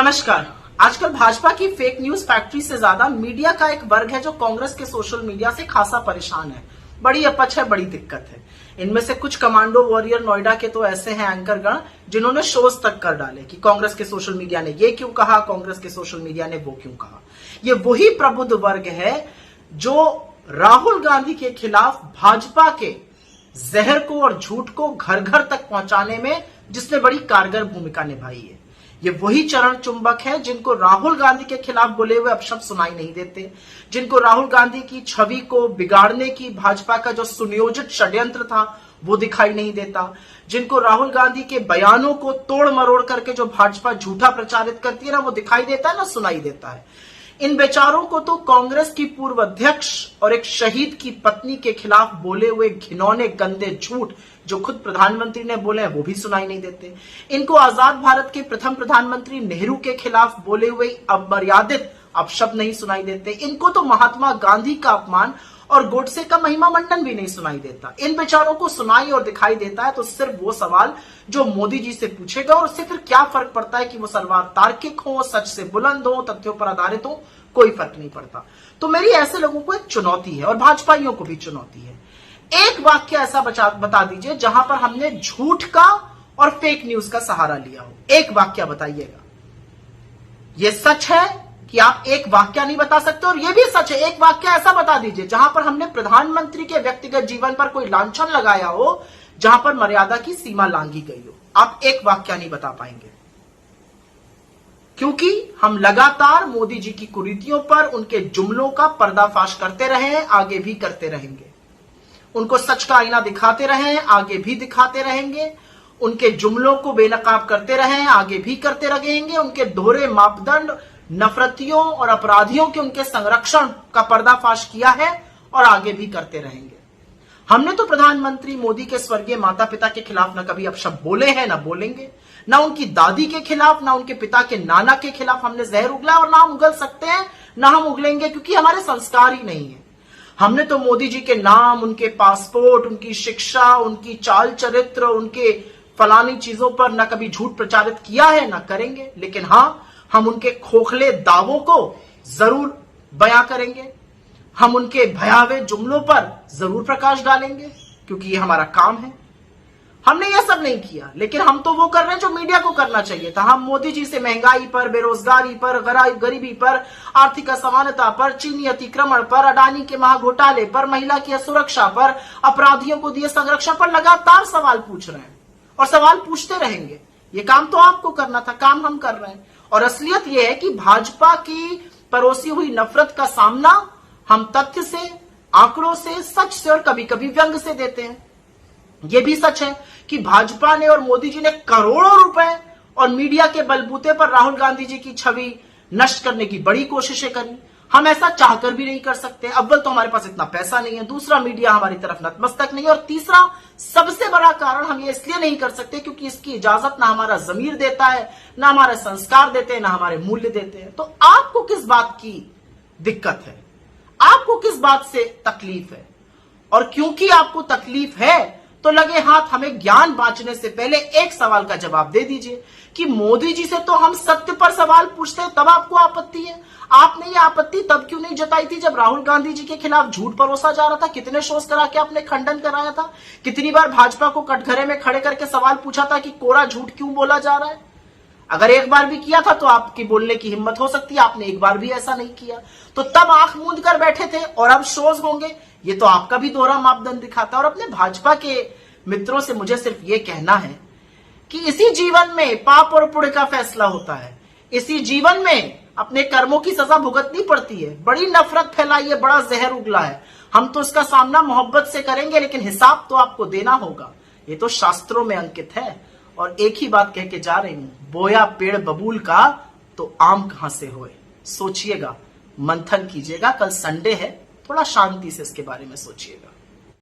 नमस्कार। आजकल भाजपा की फेक न्यूज फैक्ट्री से ज्यादा मीडिया का एक वर्ग है जो कांग्रेस के सोशल मीडिया से खासा परेशान है। बड़ी अपच है, बड़ी दिक्कत है। इनमें से कुछ कमांडो वॉरियर नोएडा के तो ऐसे हैं एंकरगण जिन्होंने शोज तक कर डाले कि कांग्रेस के सोशल मीडिया ने ये क्यों कहा, कांग्रेस के सोशल मीडिया ने वो क्यों कहा। ये वही प्रबुद्ध वर्ग है जो राहुल गांधी के खिलाफ भाजपा के जहर को और झूठ को घर घर तक पहुंचाने में जिसने बड़ी कारगर भूमिका निभाई है। ये वही चरण चुंबक है जिनको राहुल गांधी के खिलाफ बोले हुए अपशब्द सुनाई नहीं देते, जिनको राहुल गांधी की छवि को बिगाड़ने की भाजपा का जो सुनियोजित षड्यंत्र था वो दिखाई नहीं देता, जिनको राहुल गांधी के बयानों को तोड़ मरोड़ करके जो भाजपा झूठा प्रचारित करती है ना वो दिखाई देता है ना सुनाई देता है। इन बेचारों को तो कांग्रेस की पूर्व अध्यक्ष और एक शहीद की पत्नी के खिलाफ बोले हुए घिनौने गंदे झूठ जो खुद प्रधानमंत्री ने बोले हैं वो भी सुनाई नहीं देते। इनको आजाद भारत के प्रथम प्रधानमंत्री नेहरू के खिलाफ बोले हुए अमर्यादित अपशब्द नहीं सुनाई देते। इनको तो महात्मा गांधी का अपमान और गोडसे का महिमा मंडन भी नहीं सुनाई देता। इन बेचारों को सुनाई और दिखाई देता है तो सिर्फ वो सवाल जो मोदी जी से पूछेगा, और उससे फिर क्या फर्क पड़ता है कि वो सवाल तार्किक हो, सच से बुलंद हो, तथ्यों पर आधारित हो, कोई फर्क नहीं पड़ता। तो मेरी ऐसे लोगों को एक चुनौती है और भाजपाइयों को भी चुनौती है। एक वाक्य ऐसा बता दीजिए जहां पर हमने झूठ का और फेक न्यूज का सहारा लिया हो। एक वाक्य बताइएगा। यह सच है कि आप एक वाक्य नहीं बता सकते, और यह भी सच है एक वाक्य ऐसा बता दीजिए जहां पर हमने प्रधानमंत्री के व्यक्तिगत जीवन पर कोई लांछन लगाया हो, जहां पर मर्यादा की सीमा लांघी गई हो। आप एक वाक्य नहीं बता पाएंगे क्योंकि हम लगातार मोदी जी की कुरीतियों पर, उनके जुमलों का पर्दाफाश करते रहे हैं, आगे भी करते रहेंगे। उनको सच का आईना दिखाते रहे हैं, आगे भी दिखाते रहेंगे। उनके जुमलों को बेनकाब करते रहे हैं, आगे भी करते रहेंगे। उनके दोहरे मापदंड, नफरतियों और अपराधियों के उनके संरक्षण का पर्दाफाश किया है और आगे भी करते रहेंगे। हमने तो प्रधानमंत्री मोदी के स्वर्गीय माता पिता के खिलाफ न कभी अपशब्द बोले हैं, न बोलेंगे। ना उनकी दादी के खिलाफ, ना उनके पिता के नाना के खिलाफ हमने जहर उगला, और ना हम उगल सकते हैं, ना हम उगलेंगे, क्योंकि हमारे संस्कार ही नहीं है। हमने तो मोदी जी के नाम, उनके पासपोर्ट, उनकी शिक्षा, उनकी चाल चरित्र, उनके फलानी चीजों पर न कभी झूठ प्रचारित किया है, न करेंगे। लेकिन हां, हम उनके खोखले दावों को जरूर बयां करेंगे। हम उनके भयावह जुमलों पर जरूर प्रकाश डालेंगे, क्योंकि ये हमारा काम है। हमने ये सब नहीं किया, लेकिन हम तो वो कर रहे हैं जो मीडिया को करना चाहिए था। हम मोदी जी से महंगाई पर, बेरोजगारी पर, गरीबी पर, आर्थिक असमानता पर, चीनी अतिक्रमण पर, अडानी के महाघोटाले पर, महिला की सुरक्षा पर, अपराधियों को दिए संरक्षण पर लगातार सवाल पूछ रहे हैं और सवाल पूछते रहेंगे। ये काम तो आपको करना था, काम हम कर रहे हैं। और असलियत यह है कि भाजपा की परोसी हुई नफरत का सामना हम तथ्य से, आंकड़ों से, सच से और कभी कभी व्यंग से देते हैं। यह भी सच है कि भाजपा ने और मोदी जी ने करोड़ों रुपए और मीडिया के बलबूते पर राहुल गांधी जी की छवि नष्ट करने की बड़ी कोशिशें करी। हम ऐसा चाहकर भी नहीं कर सकते। अव्वल तो हमारे पास इतना पैसा नहीं है, दूसरा मीडिया हमारी तरफ नतमस्तक नहीं है, और तीसरा सबसे बड़ा कारण हम ये इसलिए नहीं कर सकते क्योंकि इसकी इजाजत ना हमारा जमीर देता है, ना हमारे संस्कार देते हैं, ना हमारे मूल्य देते हैं। तो आपको किस बात की दिक्कत है? आपको किस बात से तकलीफ है? और क्योंकि आपको तकलीफ है तो लगे हाथ हमें ज्ञान बांटने से पहले एक सवाल का जवाब दे दीजिए कि मोदी जी से तो हम सत्य पर सवाल पूछते हैं, तब आपको आपत्ति है। आपने ये आपत्ति तब क्यों नहीं जताई थी जब राहुल गांधी जी के खिलाफ झूठ परोसा जा रहा था? कितने शोज करा के आपने खंडन कराया था? कितनी बार भाजपा को कटघरे में खड़े करके सवाल पूछा था कि कोरा झूठ क्यों बोला जा रहा है? अगर एक बार भी किया था तो आपकी बोलने की हिम्मत हो सकती है, आपने एक बार भी ऐसा नहीं किया। तो तब आंख मूंद कर बैठे थे और अब शोज होंगे, ये तो आपका भी दोहरा मापदंड दिखाता है। और अपने भाजपा के मित्रों से मुझे सिर्फ ये कहना है कि इसी जीवन में पाप और पुण्य का फैसला होता है। इसी जीवन में अपने कर्मों की सजा भुगतनी पड़ती है। बड़ी नफरत फैलाई है, बड़ा जहर उगला है। हम तो इसका सामना मोहब्बत से करेंगे, लेकिन हिसाब तो आपको देना होगा। ये तो शास्त्रों में अंकित है। और एक ही बात कह के जा रही हूं, बोया पेड़ बबूल का तो आम कहां से होए। सोचिएगा, मंथन कीजिएगा। कल संडे है, थोड़ा शांति से इसके बारे में सोचिएगा।